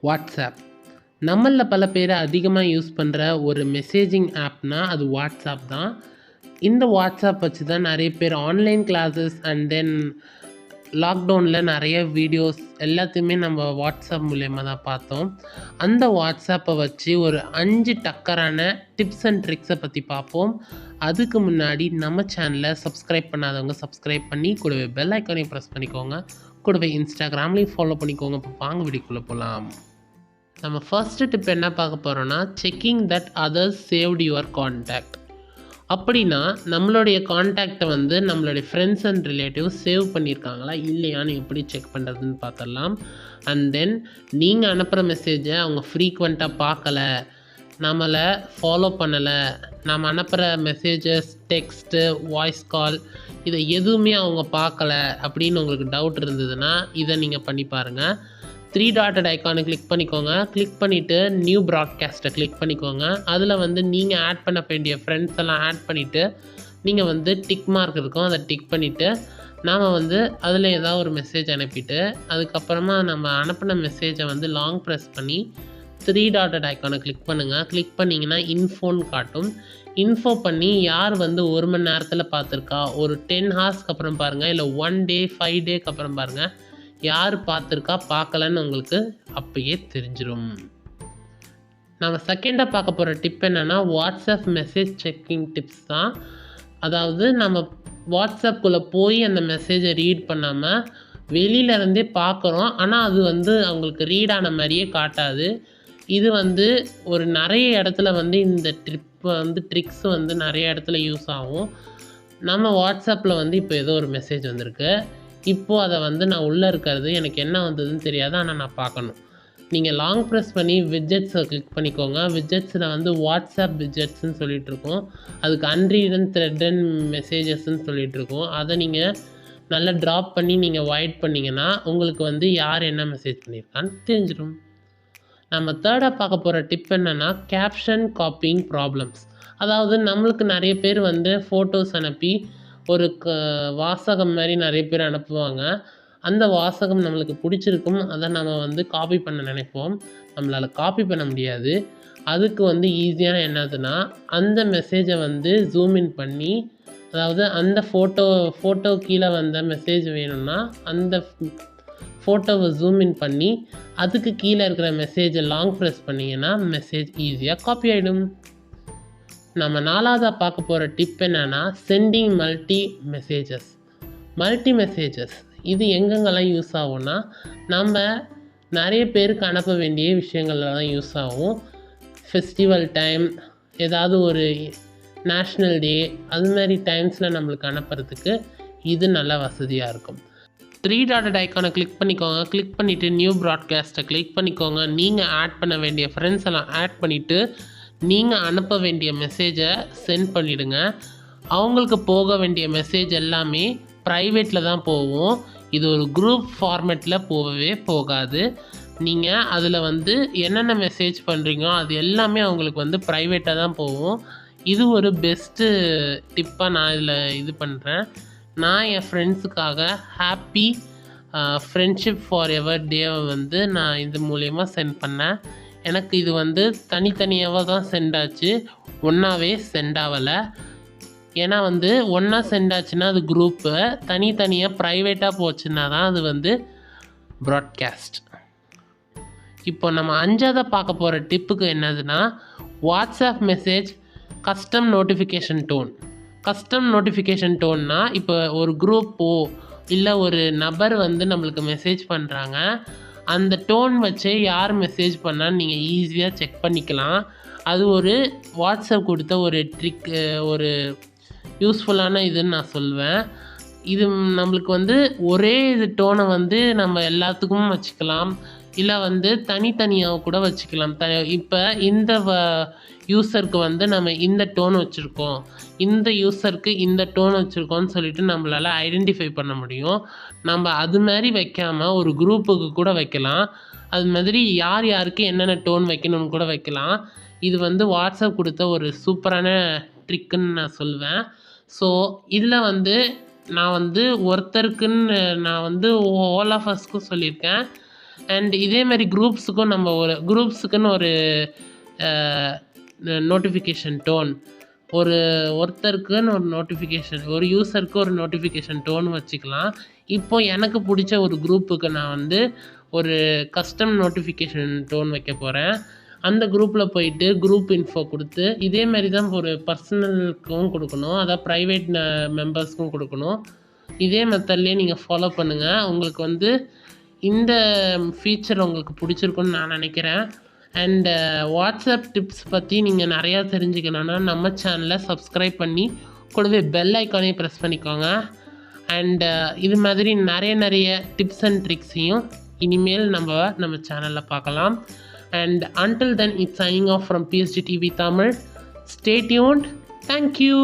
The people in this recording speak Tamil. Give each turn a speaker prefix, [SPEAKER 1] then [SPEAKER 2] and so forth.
[SPEAKER 1] வாட்ஸ்அப் நம்மள பல பேர் அதிகமாக யூஸ் பண்ணுற ஒரு மெசேஜிங் ஆப்னா அது வாட்ஸ்அப் தான். இந்த வாட்ஸ்அப் வச்சு தான் நிறைய பேர் ஆன்லைன் கிளாஸஸ் அண்ட் தென் லாக்டவுனில் நிறைய வீடியோஸ் எல்லாத்தையுமே நம்ம வாட்ஸ்அப் மூலயமா தான் பார்த்தோம். அந்த வாட்ஸ்அப்பை வச்சு ஒரு 5 டக்கரான டிப்ஸ் அண்ட் ட்ரிக்ஸை பற்றி பார்ப்போம். அதுக்கு முன்னாடி நம்ம சேனலை சப்ஸ்கிரைப் பண்ணாதவங்க சப்ஸ்கிரைப் பண்ணி கூடவே பெல் ஐக்கானையும் ப்ரெஸ் பண்ணிக்கோங்க. கூடவே இன்ஸ்டாகிராம்லேயும் ஃபாலோ பண்ணிக்கோங்க. இப்போ வாங்க வீடியோக்குள்ளே போகலாம். நம்ம ஃபர்ஸ்ட் டிப் என்ன பார்க்க போகிறோன்னா checking that others saved your contact. அப்படின்னா நம்மளுடைய கான்டாக்டை வந்து நம்மளுடைய ஃப்ரெண்ட்ஸ் அண்ட் ரிலேட்டிவ்ஸ் சேவ் பண்ணியிருக்காங்களா இல்லையான்னு எப்படி செக் பண்ணுறதுன்னு பார்த்துடலாம். அண்ட் தென் நீங்கள் அனுப்புகிற மெசேஜை அவங்க ஃப்ரீக்வெண்ட்டாக பார்க்கல, நம்மளை ஃபாலோ பண்ணலை, நம்ம அனுப்புகிற மெசேஜஸ், டெக்ஸ்ட்டு, வாய்ஸ் கால் இதை எதுவுமே அவங்க பார்க்கல அப்படின்னு உங்களுக்கு டவுட் இருந்ததுன்னா இதை நீங்கள் பண்ணி பாருங்கள். 3 டாட்டட் ஐக்கானை கிளிக் பண்ணிக்கோங்க. கிளிக் பண்ணிவிட்டு நியூ ப்ராட்காஸ்ட்டை கிளிக் பண்ணிக்கோங்க. அதில் வந்து நீங்கள் ஆட் பண்ண வேண்டிய ஃப்ரெண்ட்ஸ் எல்லாம் ஆட் பண்ணிவிட்டு நீங்கள் வந்து டிக் மார்க் இருக்கும், அதை டிக் பண்ணிவிட்டு நாம் வந்து அதில் ஏதாவது ஒரு மெசேஜ் அனுப்பிட்டு அதுக்கப்புறமா நம்ம அனுப்பின மெசேஜை வந்து லாங் ப்ரெஸ் பண்ணி 3 டாட்டட் ஐக்கானை கிளிக் பண்ணுங்கள். கிளிக் பண்ணிங்கன்னா இன்ஃபோன்னு காட்டும். இன்ஃபோ பண்ணி யார் வந்து 1 மணி நேரத்தில் பார்த்துருக்கா, ஒரு 10 ஹார்ஸ்க்கு அப்புறம் பாருங்கள், இல்லை 1 டே 5 டேக்கு அப்புறம் பாருங்கள், யார் பார்த்துருக்கா பார்க்கலன்னு உங்களுக்கு அப்பயே தெரிஞ்சிடும். நம்ம செகண்டாக பார்க்க போகிற டிப் என்னென்னா வாட்ஸ்அப் மெசேஜ் செக்கிங் டிப்ஸ் தான். அதாவது நம்ம வாட்ஸ்அப்புக்குள்ளே போய் அந்த மெசேஜை ரீட் பண்ணாமல் வெளியிலேருந்தே பார்க்குறோம், ஆனால் அது வந்து அவங்களுக்கு ரீட் ஆன மாதிரியே காட்டாது. இது வந்து ஒரு நிறைய இடத்துல வந்து இந்த ட்ரிக்ஸ் வந்து நிறைய இடத்துல யூஸ் ஆகும். நம்ம வாட்ஸ்அப்பில் வந்து இப்போ ஏதோ ஒரு மெசேஜ் வந்திருக்கு. இப்போது அதை வந்து நான் உள்ளே இருக்கிறது எனக்கு என்ன வந்ததுன்னு தெரியாது, ஆனால் நான் பார்க்கணும். நீங்கள் லாங் ப்ரெஸ் பண்ணி விட்ஜெட்ஸை கிளிக் பண்ணிக்கோங்க. விட்ஜெட்ஸில் வந்து வாட்ஸ்அப் விட்ஜெட்ஸ்ன்னு சொல்லிகிட்ருக்கோம், அதுக்கு அன்ரீட் அண்ட் த்ரெட் அண்ட் மெசேஜஸ்ன்னு சொல்லிகிட்ருக்கோம். அதை நீங்கள் நல்லா ட்ராப் பண்ணி நீங்கள் வைட் பண்ணிங்கன்னா உங்களுக்கு வந்து யார் என்ன மெசேஜ் பண்ணியிருக்கான்னு தெரிஞ்சிடும். நம்ம தேர்டாக பார்க்க போகிற டிப் என்னென்னா கேப்ஷன் காப்பிங் ப்ராப்ளம்ஸ். அதாவது நம்மளுக்கு நிறைய பேர் வந்து ஃபோட்டோஸ் அனுப்பி ஒரு வாசகம் மாதிரி நிறைய பேர் அனுப்புவாங்க. அந்த வாசகம் நம்மளுக்கு பிடிச்சிருக்கும், அதை நம்ம வந்து காப்பி பண்ண நினைப்போம். நம்மளால் காப்பி பண்ண முடியாது. அதுக்கு வந்து ஈஸியாக என்னதுன்னா அந்த மெசேஜை வந்து ஜூம் இன் பண்ணி, அதாவது அந்த ஃபோட்டோ கீழே வந்த மெசேஜ் வேணும்னா அந்த ஃபோட்டோவை ஜூம் இன் பண்ணி அதுக்கு கீழே இருக்கிற மெசேஜை லாங் ப்ரெஸ் பண்ணிங்கன்னா மெசேஜ் ஈஸியாக காப்பி ஆகிடும். நம்ம 4ஆவதாக பார்க்க போகிற டிப் என்னென்னா சென்டிங் மல்டி மெசேஜஸ். இது எங்கெங்கெல்லாம் யூஸ் ஆகும்னா நம்ம நிறைய பேருக்கு அனுப்ப வேண்டிய விஷயங்கள்ல தான் யூஸ் ஆகும். ஃபெஸ்டிவல் டைம், ஏதாவது ஒரு நேஷ்னல் டே, அது மாதிரி டைம்ஸில் நம்மளுக்கு அனுப்புறதுக்கு இது நல்ல வசதியாக இருக்கும். 3 டாட்டட் ஐக்கானை கிளிக் பண்ணிக்கோங்க. கிளிக் பண்ணிவிட்டு நியூ ப்ராட்காஸ்ட்டை கிளிக் பண்ணிக்கோங்க. நீங்கள் ஆட் பண்ண வேண்டிய ஃப்ரெண்ட்ஸ் எல்லாம் ஆட் பண்ணிவிட்டு நீங்கள் அனுப்ப வேண்டிய மெசேஜை சென்ட் பண்ணிவிடுங்க. அவங்களுக்கு போக வேண்டிய மெசேஜ் எல்லாமே ப்ரைவேட்டில் தான் போகும். இது ஒரு குரூப் ஃபார்மேட்டில் போகவே போகாது. நீங்கள் அதில் வந்து என்னென்ன மெசேஜ் பண்ணுறீங்களோ அது எல்லாமே அவங்களுக்கு வந்து ப்ரைவேட்டாக தான் போகும். இது ஒரு பெஸ்ட்டு டிப்பாக நான் இதில் இது பண்ணுறேன். நான் என் ஃப்ரெண்ட்ஸுக்காக ஹாப்பி ஃப்ரெண்ட்ஷிப் ஃபார் எவர் டேவை வந்து நான் இது மூலயமா சென்ட் பண்ணேன். எனக்கு இது வந்து தனித்தனியாக தான் சென்ட் ஆச்சு, ஒன்றாவே சென்ட் ஆகலை. ஏன்னா வந்து ஒன்றா சென்ட் ஆச்சுன்னா அது குரூப்பு, தனித்தனியாக ப்ரைவேட்டாக போச்சுன்னா தான் அது வந்து ப்ராட்காஸ்ட். இப்போ நம்ம 5ஆவதாக பார்க்க போகிற டிப்புக்கு என்னதுன்னா வாட்ஸ்அப் மெசேஜ் கஸ்டம் நோட்டிஃபிகேஷன் டோன்னா இப்போ ஒரு குரூப்போ இல்லை ஒரு நபர் வந்து நம்மளுக்கு மெசேஜ் பண்ணுறாங்க, அந்த டோன் வச்சு யார் மெசேஜ் பண்ணான்னு நீங்கள் ஈஸியாக செக் பண்ணிக்கலாம். அது ஒரு வாட்ஸ்அப் கொடுத்த ஒரு ட்ரிக், ஒரு யூஸ்ஃபுல்லான இதுன்னு நான் சொல்வேன். இது நம்மளுக்கு வந்து ஒரே இது டோனை வந்து நம்ம எல்லாத்துக்கும் வச்சுக்கலாம், இல்லை வந்து தனித்தனியாக கூட வச்சுக்கலாம். இப்போ இந்த யூஸருக்கு வந்து நம்ம இந்த டோன் வச்சுருக்கோம், இந்த யூஸருக்கு இந்த டோன் வச்சுருக்கோன்னு சொல்லிட்டு நம்மளால் ஐடென்டிஃபை பண்ண முடியும். நம்ம அது மாதிரி வைக்காமல் ஒரு குரூப்புக்கு கூட வைக்கலாம். அது மாதிரி யார் யாருக்கு என்னென்ன டோன் வைக்கணும்னு கூட வைக்கலாம். இது வந்து வாட்ஸ்அப் கொடுத்த ஒரு சூப்பரான ட்ரிக்குன்னு நான் சொல்வேன். ஸோ இதில் வந்து நான் வந்து ஒருத்தருக்குன்னு நான் வந்து ஆல் ஆஃப் அஸ்க்கும் சொல்லியிருக்கேன். அண்ட் இதே மாதிரி குரூப்ஸுக்கும் நம்ம ஒரு குரூப்ஸுக்குன்னு ஒரு நோட்டிஃபிகேஷன் டோன், ஒருத்தருக்குன்னு ஒரு நோட்டிஃபிகேஷன், ஒரு யூஸருக்கு ஒரு நோட்டிஃபிகேஷன் டோன் வச்சுக்கலாம். இப்போது எனக்கு பிடிச்ச ஒரு குரூப்புக்கு நான் வந்து ஒரு கஸ்டம் நோட்டிஃபிகேஷன் டோன் வைக்க போகிறேன். அந்த குரூப்பில் போயிட்டு குரூப் இன்ஃபோ கொடுத்து, இதே மாதிரி தான் ஒரு பர்சனலுக்கும் கொடுக்கணும், அதாவது ப்ரைவேட் மெம்பர்ஸ்க்கும் கொடுக்கணும். இதே மெத்தட்லேயே நீங்கள் ஃபாலோ பண்ணுங்கள். உங்களுக்கு வந்து இந்த ஃபீச்சர் உங்களுக்கு பிடிச்சிருக்குன்னு நான் நினைக்கிறேன். அண்டு வாட்ஸ்அப் டிப்ஸ் பற்றி நீங்கள் நிறையா தெரிஞ்சுக்கணுன்னா நம்ம சேனலை சப்ஸ்கிரைப் பண்ணி கூடவே பெல் ஐக்கானையும் ப்ரெஸ் பண்ணிக்கோங்க. அண்டு இது மாதிரி நிறைய டிப்ஸ் அண்ட் ட்ரிக்ஸையும் இனிமேல் நம்ம சேனலில் பார்க்கலாம். And until then, it's signing off from PSG TV Tamil. Stay tuned. Thank you.